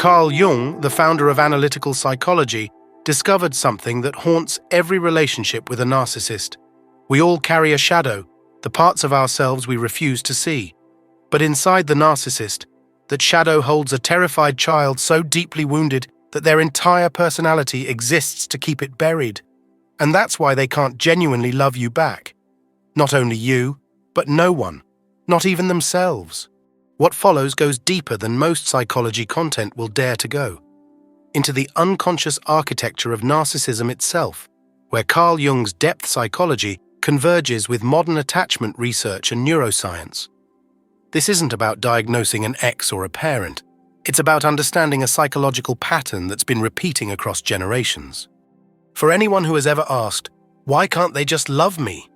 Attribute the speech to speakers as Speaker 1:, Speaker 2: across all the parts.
Speaker 1: Carl Jung, the founder of analytical psychology, discovered something that haunts every relationship with a narcissist. We all carry a shadow, the parts of ourselves we refuse to see. But inside the narcissist, that shadow holds a terrified child so deeply wounded that their entire personality exists to keep it buried. And that's why they can't genuinely love you back. Not only you, but no one, not even themselves. What follows goes deeper than most psychology content will dare to go, into the unconscious architecture of narcissism itself, where Carl Jung's depth psychology converges with modern attachment research and neuroscience. This isn't about diagnosing an ex or a parent. It's about understanding a psychological pattern that's been repeating across generations. For anyone who has ever asked, why can't they just love me?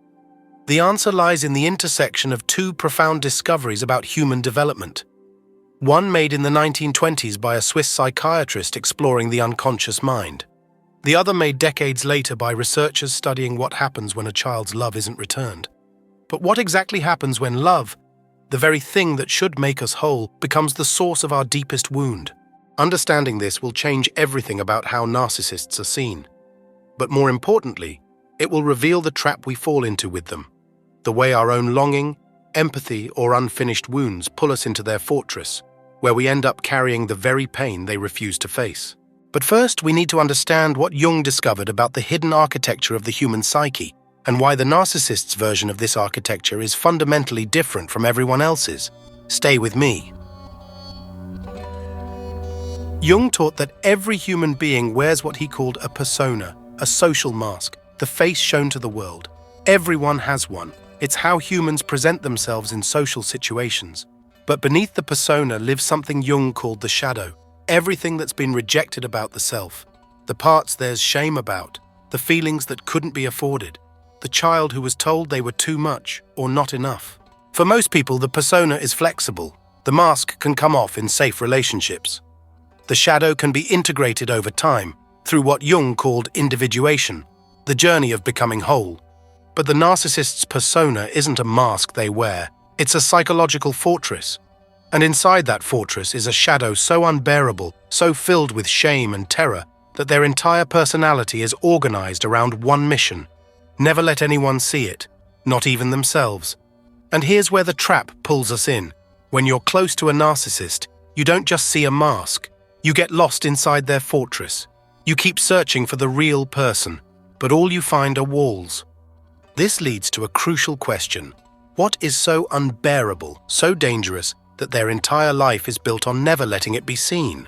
Speaker 1: The answer lies in the intersection of two profound discoveries about human development. One made in the 1920s by a Swiss psychiatrist exploring the unconscious mind. The other made decades later by researchers studying what happens when a child's love isn't returned. But what exactly happens when love, the very thing that should make us whole, becomes the source of our deepest wound? Understanding this will change everything about how narcissists are seen. But more importantly, it will reveal the trap we fall into with them, the way our own longing, empathy, or unfinished wounds pull us into their fortress, where we end up carrying the very pain they refuse to face. But first, we need to understand what Jung discovered about the hidden architecture of the human psyche and why the narcissist's version of this architecture is fundamentally different from everyone else's. Stay with me. Jung taught that every human being wears what he called a persona, a social mask, the face shown to the world. Everyone has one. It's how humans present themselves in social situations. But beneath the persona lives something Jung called the shadow, everything that's been rejected about the self, the parts there's shame about, the feelings that couldn't be afforded, the child who was told they were too much or not enough. For most people, the persona is flexible. The mask can come off in safe relationships. The shadow can be integrated over time through what Jung called individuation, the journey of becoming whole. But the narcissist's persona isn't a mask they wear, it's a psychological fortress. And inside that fortress is a shadow so unbearable, so filled with shame and terror, that their entire personality is organized around one mission: never let anyone see it, not even themselves. And here's where the trap pulls us in. When you're close to a narcissist, you don't just see a mask, you get lost inside their fortress. You keep searching for the real person, but all you find are walls. This leads to a crucial question. What is so unbearable, so dangerous, that their entire life is built on never letting it be seen?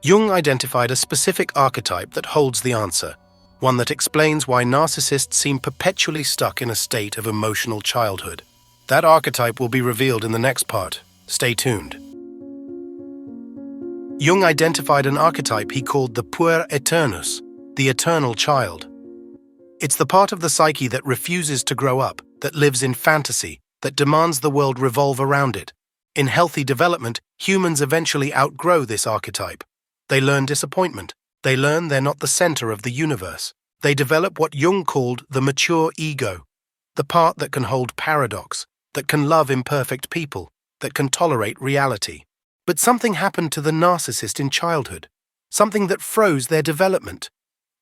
Speaker 1: Jung identified a specific archetype that holds the answer, one that explains why narcissists seem perpetually stuck in a state of emotional childhood. That archetype will be revealed in the next part. Stay tuned. Jung identified an archetype he called the puer aeternus, the eternal child. It's the part of the psyche that refuses to grow up, that lives in fantasy, that demands the world revolve around it. In healthy development, humans eventually outgrow this archetype. They learn disappointment. They learn they're not the center of the universe. They develop what Jung called the mature ego, the part that can hold paradox, that can love imperfect people, that can tolerate reality. But something happened to the narcissist in childhood, something that froze their development.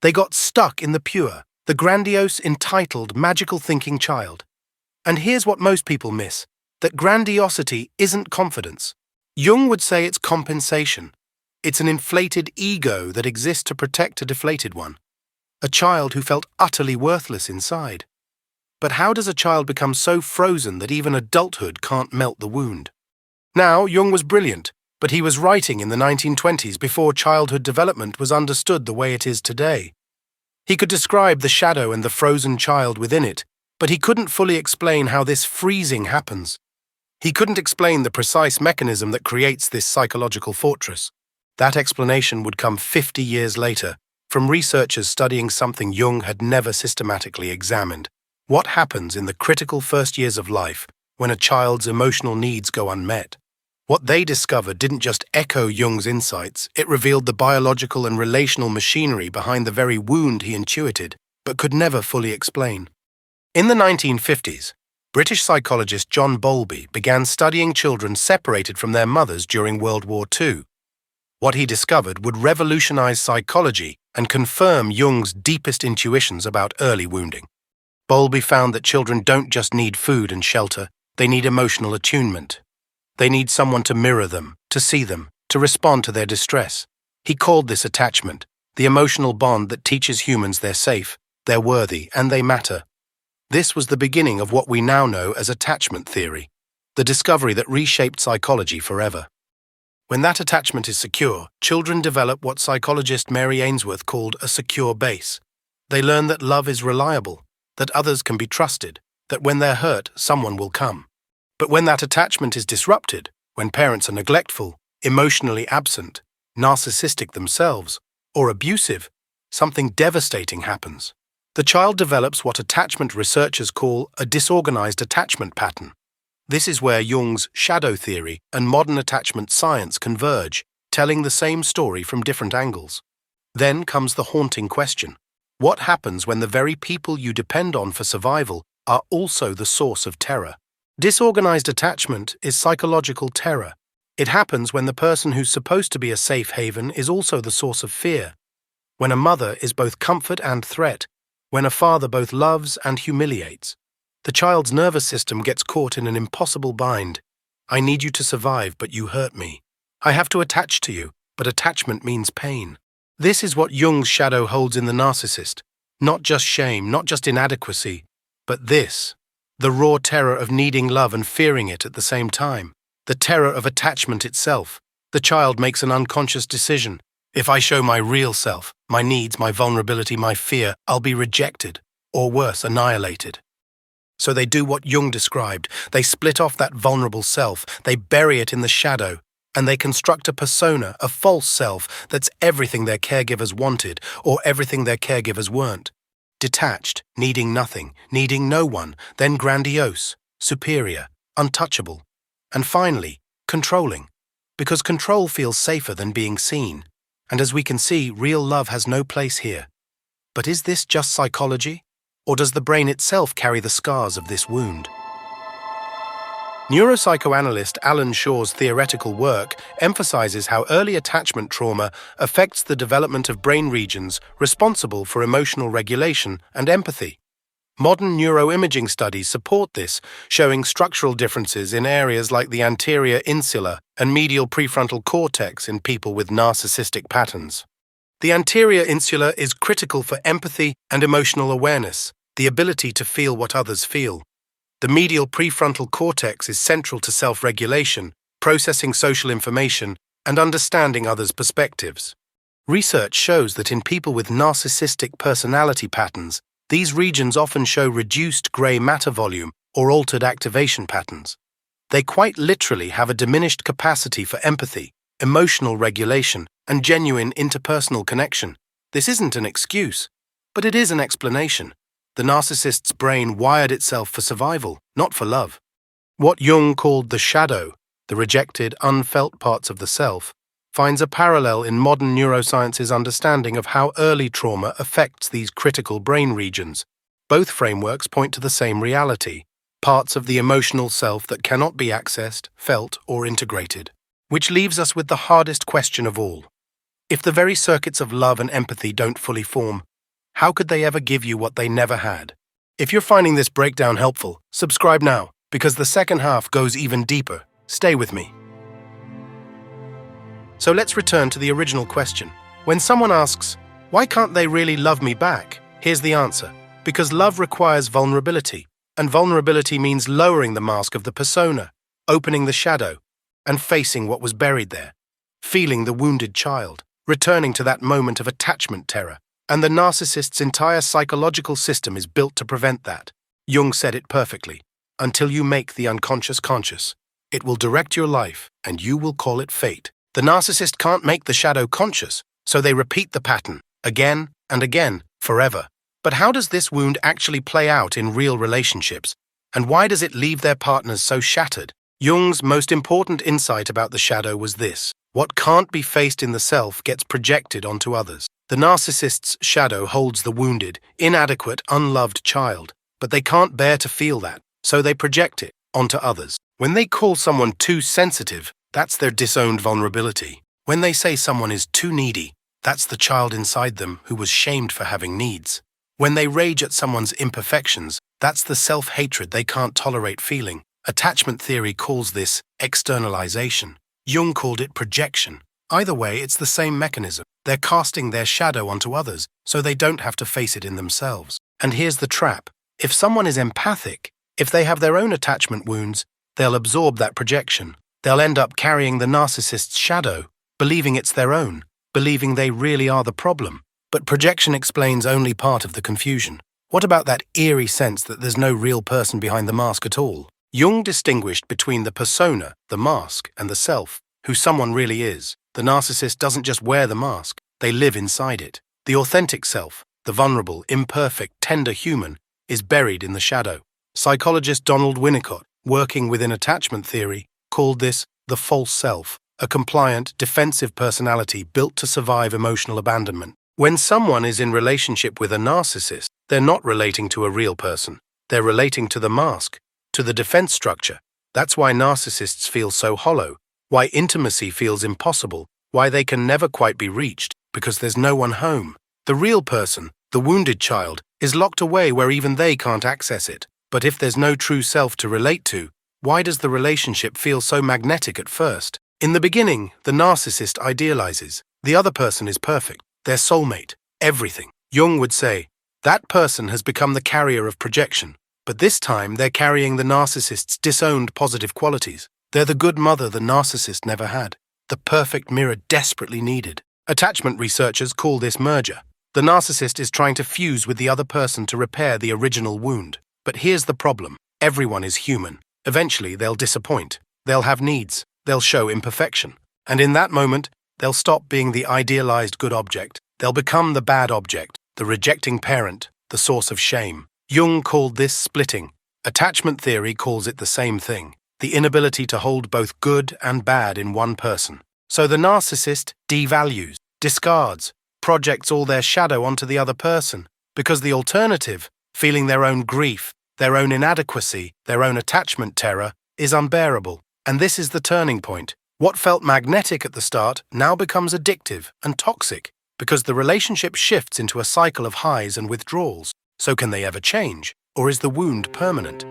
Speaker 1: They got stuck in the pure, the grandiose, entitled, magical thinking child. And here's what most people miss, that grandiosity isn't confidence. Jung would say it's compensation. It's an inflated ego that exists to protect a deflated one. A child who felt utterly worthless inside. But how does a child become so frozen that even adulthood can't melt the wound? Now, Jung was brilliant, but he was writing in the 1920s before childhood development was understood the way it is today. He could describe the shadow and the frozen child within it, but he couldn't fully explain how this freezing happens. He couldn't explain the precise mechanism that creates this psychological fortress. That explanation would come 50 years later, from researchers studying something Jung had never systematically examined. What happens in the critical first years of life when a child's emotional needs go unmet? What they discovered didn't just echo Jung's insights, it revealed the biological and relational machinery behind the very wound he intuited, but could never fully explain. In the 1950s, British psychologist John Bowlby began studying children separated from their mothers during World War II. What he discovered would revolutionize psychology and confirm Jung's deepest intuitions about early wounding. Bowlby found that children don't just need food and shelter, they need emotional attunement. They need someone to mirror them, to see them, to respond to their distress. He called this attachment, the emotional bond that teaches humans they're safe, they're worthy, and they matter. This was the beginning of what we now know as attachment theory, the discovery that reshaped psychology forever. When that attachment is secure, children develop what psychologist Mary Ainsworth called a secure base. They learn that love is reliable, that others can be trusted, that when they're hurt, someone will come. But when that attachment is disrupted, when parents are neglectful, emotionally absent, narcissistic themselves, or abusive, something devastating happens. The child develops what attachment researchers call a disorganized attachment pattern. This is where Jung's shadow theory and modern attachment science converge, telling the same story from different angles. Then comes the haunting question. What happens when the very people you depend on for survival are also the source of terror? Disorganized attachment is psychological terror. It happens when the person who's supposed to be a safe haven is also the source of fear. When a mother is both comfort and threat. When a father both loves and humiliates. The child's nervous system gets caught in an impossible bind. I need you to survive, but you hurt me. I have to attach to you, but attachment means pain. This is what Jung's shadow holds in the narcissist. Not just shame, not just inadequacy, but this. The raw terror of needing love and fearing it at the same time. The terror of attachment itself. The child makes an unconscious decision. If I show my real self, my needs, my vulnerability, my fear, I'll be rejected, or worse, annihilated. So they do what Jung described. They split off that vulnerable self, they bury it in the shadow, and they construct a persona, a false self that's everything their caregivers wanted or everything their caregivers weren't. Detached, needing nothing, needing no one, then grandiose, superior, untouchable, and finally, controlling. Because control feels safer than being seen. And as we can see, real love has no place here. But is this just psychology? Or does the brain itself carry the scars of this wound? Neuropsychoanalyst Alan Shaw's theoretical work emphasizes how early attachment trauma affects the development of brain regions responsible for emotional regulation and empathy. Modern neuroimaging studies support this, showing structural differences in areas like the anterior insula and medial prefrontal cortex in people with narcissistic patterns. The anterior insula is critical for empathy and emotional awareness, the ability to feel what others feel. The medial prefrontal cortex is central to self-regulation, processing social information, and understanding others' perspectives. Research shows that in people with narcissistic personality patterns, these regions often show reduced grey matter volume or altered activation patterns. They quite literally have a diminished capacity for empathy, emotional regulation, and genuine interpersonal connection. This isn't an excuse, but it is an explanation. The narcissist's brain wired itself for survival, not for love. What Jung called the shadow, the rejected, unfelt parts of the self, finds a parallel in modern neuroscience's understanding of how early trauma affects these critical brain regions. Both frameworks point to the same reality, parts of the emotional self that cannot be accessed, felt, or integrated. Which leaves us with the hardest question of all. If the very circuits of love and empathy don't fully form, how could they ever give you what they never had? If you're finding this breakdown helpful, subscribe now, because the second half goes even deeper. Stay with me. So let's return to the original question. When someone asks, why can't they really love me back? Here's the answer. Because love requires vulnerability, and vulnerability means lowering the mask of the persona, opening the shadow, and facing what was buried there, feeling the wounded child, returning to that moment of attachment terror. And the narcissist's entire psychological system is built to prevent that. Jung said it perfectly. Until you make the unconscious conscious, it will direct your life, and you will call it fate. The narcissist can't make the shadow conscious, so they repeat the pattern, again and again, forever. But how does this wound actually play out in real relationships? And why does it leave their partners so shattered? Jung's most important insight about the shadow was this. What can't be faced in the self gets projected onto others. The narcissist's shadow holds the wounded, inadequate, unloved child, but they can't bear to feel that, so they project it onto others. When they call someone too sensitive, that's their disowned vulnerability. When they say someone is too needy, that's the child inside them who was shamed for having needs. When they rage at someone's imperfections, that's the self-hatred they can't tolerate feeling. Attachment theory calls this externalization. Jung called it projection. Either way, it's the same mechanism. They're casting their shadow onto others, so they don't have to face it in themselves. And here's the trap. If someone is empathic, if they have their own attachment wounds, they'll absorb that projection. They'll end up carrying the narcissist's shadow, believing it's their own, believing they really are the problem. But projection explains only part of the confusion. What about that eerie sense that there's no real person behind the mask at all? Jung distinguished between the persona, the mask, and the self, who someone really is. The narcissist doesn't just wear the mask, they live inside it. The authentic self, the vulnerable, imperfect, tender human, is buried in the shadow. Psychologist Donald Winnicott, working within attachment theory, called this the false self, a compliant, defensive personality built to survive emotional abandonment. When someone is in relationship with a narcissist, they're not relating to a real person. They're relating to the mask, to the defense structure. That's why narcissists feel so hollow, why intimacy feels impossible, why they can never quite be reached, because there's no one home. The real person, the wounded child, is locked away where even they can't access it. But if there's no true self to relate to, why does the relationship feel so magnetic at first? In the beginning, the narcissist idealizes. The other person is perfect, their soulmate, everything. Jung would say, that person has become the carrier of projection. But this time, they're carrying the narcissist's disowned positive qualities. They're the good mother the narcissist never had, the perfect mirror desperately needed. Attachment researchers call this merger. The narcissist is trying to fuse with the other person to repair the original wound. But here's the problem. Everyone is human. Eventually, they'll disappoint. They'll have needs. They'll show imperfection. And in that moment, they'll stop being the idealized good object. They'll become the bad object, the rejecting parent, the source of shame. Jung called this splitting. Attachment theory calls it the same thing, the inability to hold both good and bad in one person. So the narcissist devalues, discards, projects all their shadow onto the other person, because the alternative, feeling their own grief, their own inadequacy, their own attachment terror, is unbearable. And this is the turning point. What felt magnetic at the start now becomes addictive and toxic, because the relationship shifts into a cycle of highs and withdrawals. So can they ever change, or is the wound permanent?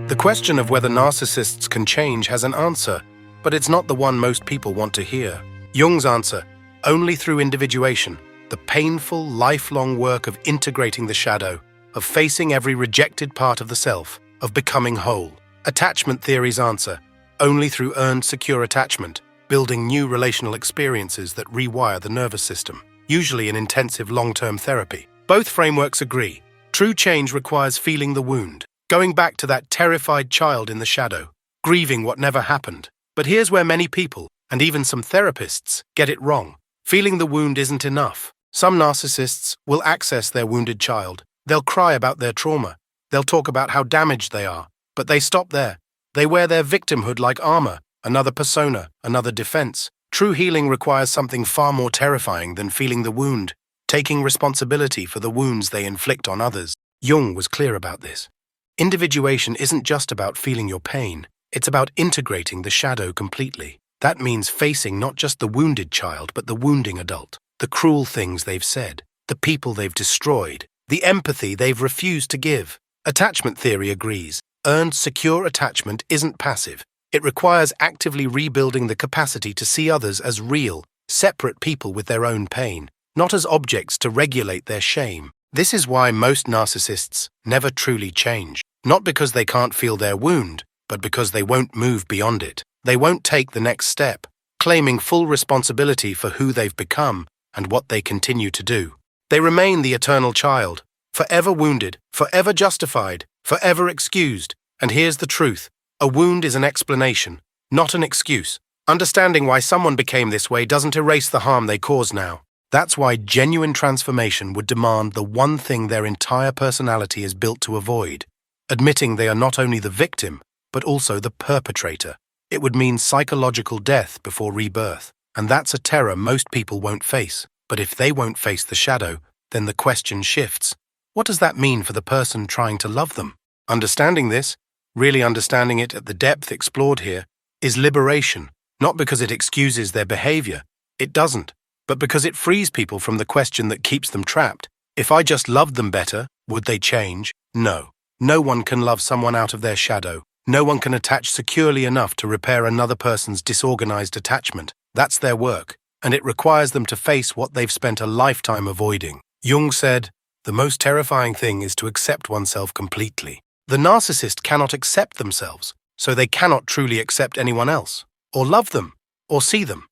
Speaker 1: The question of whether narcissists can change has an answer, but it's not the one most people want to hear. Jung's answer, only through individuation, the painful, lifelong work of integrating the shadow, of facing every rejected part of the self, of becoming whole. Attachment theory's answer, only through earned secure attachment, building new relational experiences that rewire the nervous system, usually in intensive long-term therapy. Both frameworks agree. True change requires feeling the wound, going back to that terrified child in the shadow, grieving what never happened. But here's where many people, and even some therapists, get it wrong. Feeling the wound isn't enough. Some narcissists will access their wounded child. They'll cry about their trauma. They'll talk about how damaged they are. But they stop there. They wear their victimhood like armor, another persona, another defense. True healing requires something far more terrifying than feeling the wound, taking responsibility for the wounds they inflict on others. Jung was clear about this. Individuation isn't just about feeling your pain, it's about integrating the shadow completely. That means facing not just the wounded child, but the wounding adult, the cruel things they've said, the people they've destroyed, the empathy they've refused to give. Attachment theory agrees. Earned secure attachment isn't passive. It requires actively rebuilding the capacity to see others as real, separate people with their own pain, not as objects to regulate their shame. This is why most narcissists never truly change, not because they can't feel their wound, but because they won't move beyond it. They won't take the next step, claiming full responsibility for who they've become and what they continue to do. They remain the eternal child, forever wounded, forever justified, forever excused. And here's the truth. A wound is an explanation, not an excuse. Understanding why someone became this way doesn't erase the harm they cause now. That's why genuine transformation would demand the one thing their entire personality is built to avoid, admitting they are not only the victim, but also the perpetrator. It would mean psychological death before rebirth, and that's a terror most people won't face. But if they won't face the shadow, then the question shifts. What does that mean for the person trying to love them? Understanding this, really understanding it at the depth explored here, is liberation, Not because it excuses their behavior. It doesn't. But because it frees people from the question that keeps them trapped. If I just loved them better, would they change? No. No one can love someone out of their shadow. No one can attach securely enough to repair another person's disorganized attachment. That's their work, and it requires them to face what they've spent a lifetime avoiding. Jung said, "The most terrifying thing is to accept oneself completely." The narcissist cannot accept themselves, so they cannot truly accept anyone else, or love them, or see them.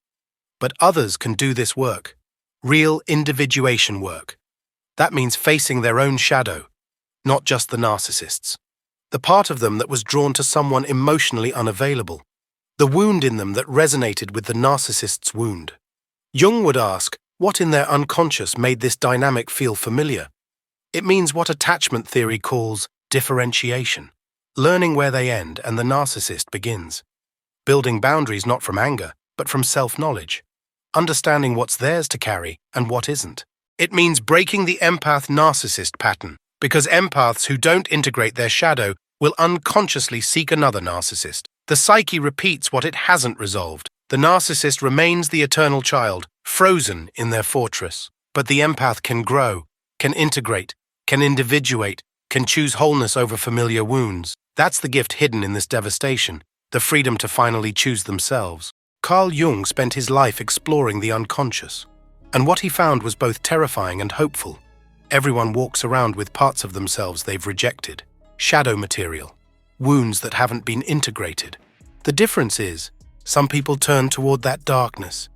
Speaker 1: But others can do this work. Real individuation work. That means facing their own shadow, not just the narcissists. The part of them that was drawn to someone emotionally unavailable. The wound in them that resonated with the narcissist's wound. Jung would ask, what in their unconscious made this dynamic feel familiar? It means what attachment theory calls differentiation. Learning where they end and the narcissist begins. Building boundaries not from anger, but from self-knowledge. Understanding what's theirs to carry and what isn't. It means breaking the empath-narcissist pattern, because empaths who don't integrate their shadow will unconsciously seek another narcissist. The psyche repeats what it hasn't resolved. The narcissist remains the eternal child, frozen in their fortress. But the empath can grow, can integrate, can individuate, can choose wholeness over familiar wounds. That's the gift hidden in this devastation, the freedom to finally choose themselves. Carl Jung spent his life exploring the unconscious, and what he found was both terrifying and hopeful. Everyone walks around with parts of themselves they've rejected, shadow material, wounds that haven't been integrated. The difference is, some people turn toward that darkness.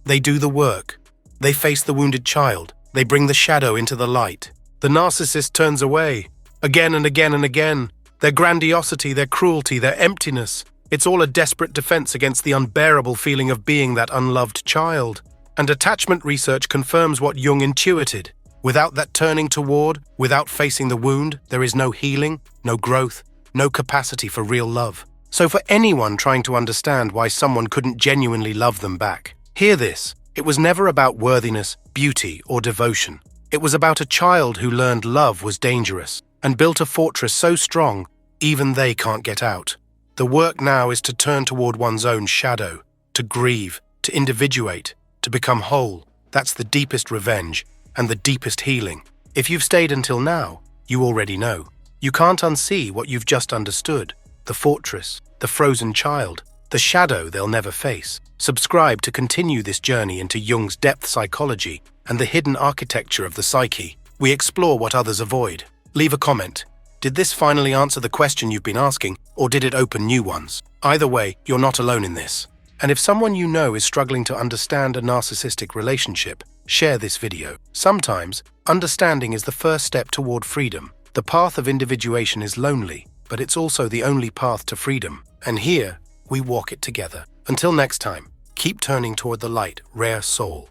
Speaker 1: They do the work. They face the wounded child. They bring the shadow into the light. The narcissist turns away, again and again and again. Their grandiosity, their cruelty, their emptiness. It's all a desperate defense against the unbearable feeling of being that unloved child. And attachment research confirms what Jung intuited. Without that turning toward, without facing the wound, there is no healing, no growth, no capacity for real love. So for anyone trying to understand why someone couldn't genuinely love them back, hear this. It was never about worthiness, beauty, or devotion. It was about a child who learned love was dangerous and built a fortress so strong, even they can't get out. The work now is to turn toward one's own shadow, to grieve, to individuate, to become whole. That's the deepest revenge and the deepest healing. If you've stayed until now, you already know. You can't unsee what you've just understood. The fortress, the frozen child, the shadow they'll never face. Subscribe to continue this journey into Jung's depth psychology and the hidden architecture of the psyche. We explore what others avoid. Leave a comment. Did this finally answer the question you've been asking, or did it open new ones? Either way, you're not alone in this. And if someone you know is struggling to understand a narcissistic relationship, share this video. Sometimes, understanding is the first step toward freedom. The path of individuation is lonely, but it's also the only path to freedom. And here, we walk it together. Until next time, keep turning toward the light, rare soul.